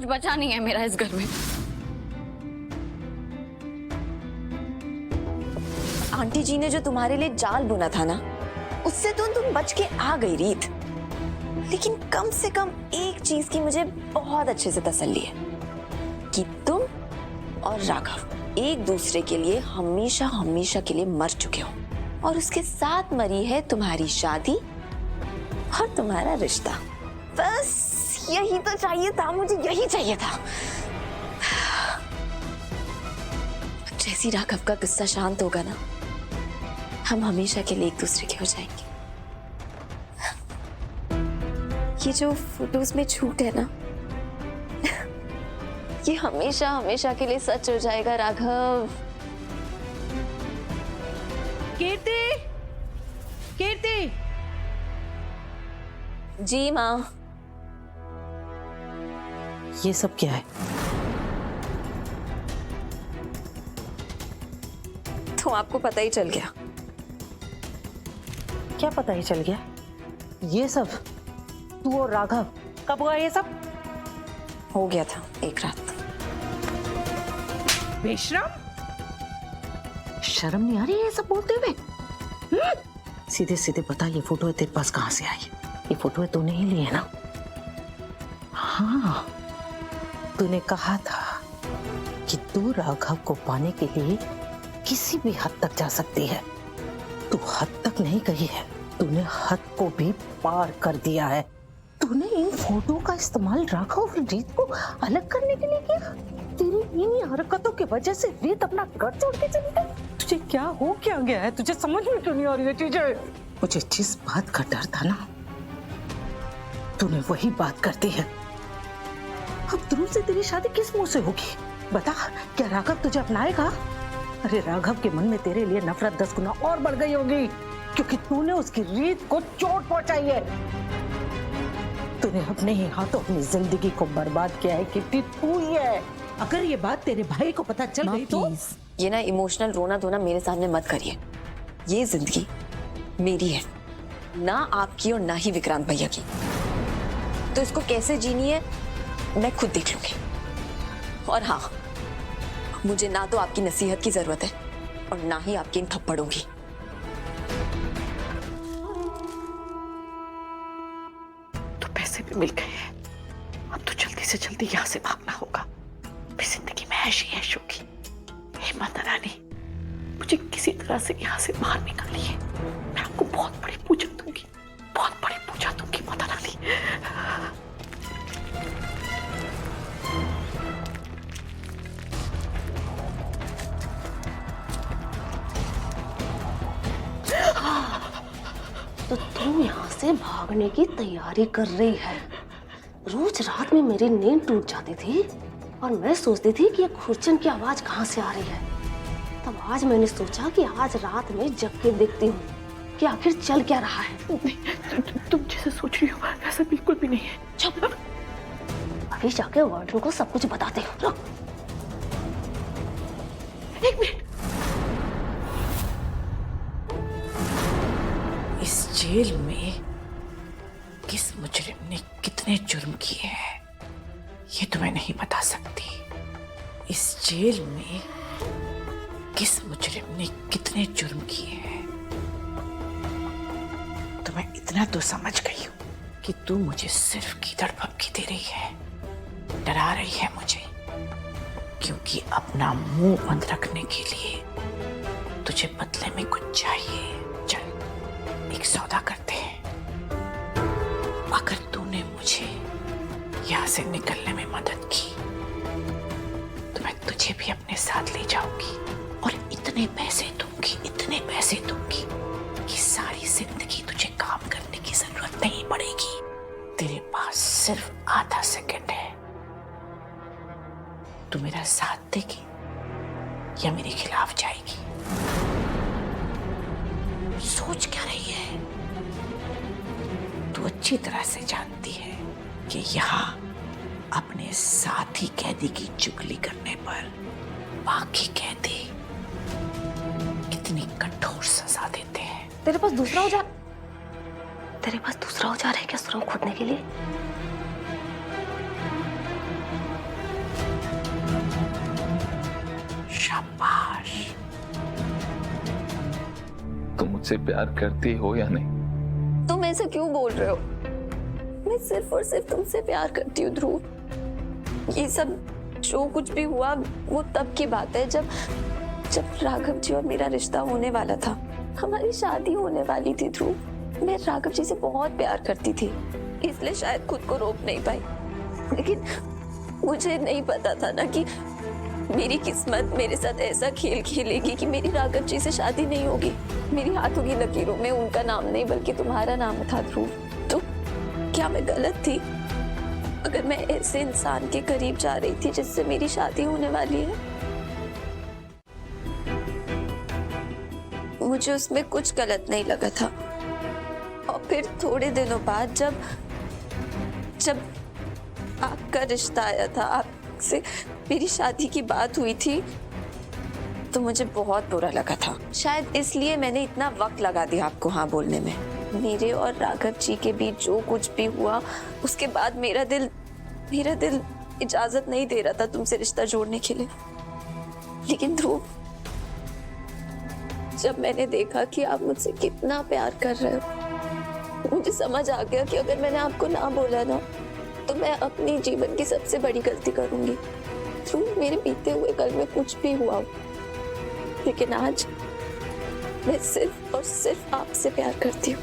बचा नहीं है मेरा इस घर में। आंटी जी ने जो तुम्हारे लिए जाल बुना था ना, उससे तो तुम बच के आ गई रीत। लेकिन कम से कम एक चीज की मुझे बहुत अच्छे से तसल्ली है कि तुम और राघव एक दूसरे के लिए हमेशा हमेशा के लिए मर चुके हो, और उसके साथ मरी है तुम्हारी शादी और तुम्हारा रिश्ता। बस यही तो चाहिए था मुझे, यही चाहिए था। जैसी राघव का गुस्सा शांत होगा ना, हम हमेशा के लिए एक दूसरे के हो जाएंगे। ये जो फोटोज में झूठ है ना, ये हमेशा हमेशा के लिए सच हो जाएगा राघव। कीर्ति, कीर्ति। जी माँ। ये सब क्या है? तो आपको पता ही चल गया। क्या पता ही चल गया? ये सब तू और राघव कब हुआ ये सब? हो गया था एक रात। बेशरम, शर्म नहीं आ रही है ये सब बोलते हुए? सीधे सीधे बता, ये फोटो तेरे पास कहां से आई? ये फोटो तूने ही ली है ना? हाँ, तूने कहा था कि तू राघव को पाने के लिए किसी भी हद तक जा सकती है। तू हद तक नहीं गई है, तूने हद को भी पार कर दिया है। तूने इन फोटो का इस्तेमाल राघव और रीत को अलग करने के लिए किया। तेरी इन्हीं हरकतों की वजह से रीत अपना घर छोड़ के चली गई। तुझे क्या गया है? तुझे समझ में क्यों नहीं आ रही है चीजें? मुझे जिस बात का डर था ना, तूने वही बात कर दी है। अब ध्रुव से तेरी शादी किस मुंह से होगी? बता, क्या राघव तुझे अपनाएगा? अरे राघव के मन में तेरे लिए नफरत 10 गुना और बढ़ गई होगी, क्योंकि तूने उसकी रीत को चोट पहुंचाई है। तूने अपने ही हाथों अपनी जिंदगी को बर्बाद किया है कि तू ही है। अगर ये बात तेरे भाई को पता चल गई तो? ये ना इमोशनल रोना धोना मेरे सामने मत करिए। ये जिंदगी मेरी है, ना आपकी और ना ही विक्रांत भैया की। तो इसको कैसे जीनी है मैं खुद देख लूंगी। और हाँ, मुझे ना तो आपकी नसीहत की जरूरत है और ना ही आपके इन थप्पड़ों की। तो पैसे भी मिल गए हैं, अब तो जल्दी से जल्दी यहाँ से भागना होगा। फिर जिंदगी में ऐश ही ऐश होगी। हे माता रानी, मुझे किसी तरह से यहाँ से बाहर निकालिए। मैं आपको बहुत बड़ी पूजा दूंगी, बहुत बड़ी पूजा दूंगी माता रानी। तो तुम यहाँ से भागने की तैयारी कर रही है। रोज रात में मेरी नींद टूट जाती थी और मैं सोचती थी कि ये खुरचन की आवाज कहाँ से आ रही है। तब आज मैंने सोचा कि आज रात में जग के देखती हूँ कि आखिर चल क्या रहा है। तुम जैसे सोच रही हो ऐसा बिल्कुल भी नहीं है। चुप, अभी जाके वार्डन को सब कुछ बताती हूँ। रुक, एक मिनट। इस जेल में किस मुजरिम ने कितने जुर्म किए हैं ये तो मैं नहीं बता सकती। इस जेल में किस मुजरिम ने कितने जुर्म किए हैं तो मैं इतना तो समझ गई हूं कि तू मुझे सिर्फ कीचड़ भपकी दे रही है, डरा रही है मुझे, क्योंकि अपना मुंह बंद रखने के लिए तुझे बदले में कुछ चाहिए। चल एक सौदा करते हैं। अगर तूने मुझे यहाँ से निकलने में मदद की तो मैं तुझे भी अपने साथ ले जाऊंगी और इतने पैसे दूंगी कि सारी जिंदगी तुझे काम करने की जरूरत नहीं पड़ेगी। तेरे पास सिर्फ आधा सेकंड है। तू मेरा साथ देगी या मेरे खिलाफ जाएगी? सोच क्या रही है? तू अच्छी तरह से जानती है कि यहाँ अपने साथी कैदी की चुगली करने पर बाकी कैदी कितनी कठोर सजा देते हैं। तेरे पास दूसरा औजार है क्या सुरंग खोदने के लिए? शाबाश। तुम मुझसे प्यार करती हो या नहीं? तुम ऐसा क्यों बोल रहे हो? मैं सिर्फ और सिर्फ तुमसे प्यार करती हूँ ध्रुव। ये सब जो कुछ भी हुआ वो तब की बात है जब राघव जी और मेरा रिश्ता होने वाला था, हमारी शादी होने वाली थी ध्रुव। मैं राघव जी से बहुत प्यार करती थी, इसलिए शायद खुद को रोक नहीं पाई। लेकिन मुझे नहीं पता था ना कि मेरी किस्मत मेरे साथ ऐसा खेल खेलेगी कि मेरी राघव जी से शादी नहीं होगी। मेरी हाथों की लकीरों में उनका नाम नहीं बल्कि तुम्हारा नाम था ध्रुव। तो क्या मैं गलत थी अगर मैं ऐसे इंसान के करीब जा रही थी जिससे मेरी शादी होने वाली है? मुझे उसमें कुछ गलत नहीं लगा था। और फिर थोड़े दिनों बाद जब आपका रिश्ता आया था, आपसे मेरी शादी की बात हुई थी, तो मुझे बहुत बुरा लगा था। शायद इसलिए मैंने इतना वक्त लगा दिया आपको हाँ बोलने में। मेरे और राघव जी के बीच जो कुछ भी हुआ उसके बाद मेरा दिल इजाजत नहीं दे रहा था तुमसे रिश्ता जोड़ने के लिए। लेकिन ध्रुव, जब मैंने देखा कि आप मुझसे कितना प्यार कर रहे हो, मुझे समझ आ गया कि अगर मैंने आपको ना बोला ना तो मैं अपनी जीवन की सबसे बड़ी गलती करूंगी। ध्रुव, मेरे बीते हुए कल में कुछ भी हुआ, लेकिन आज मैं सिर्फ और सिर्फ आपसे प्यार करती हूँ।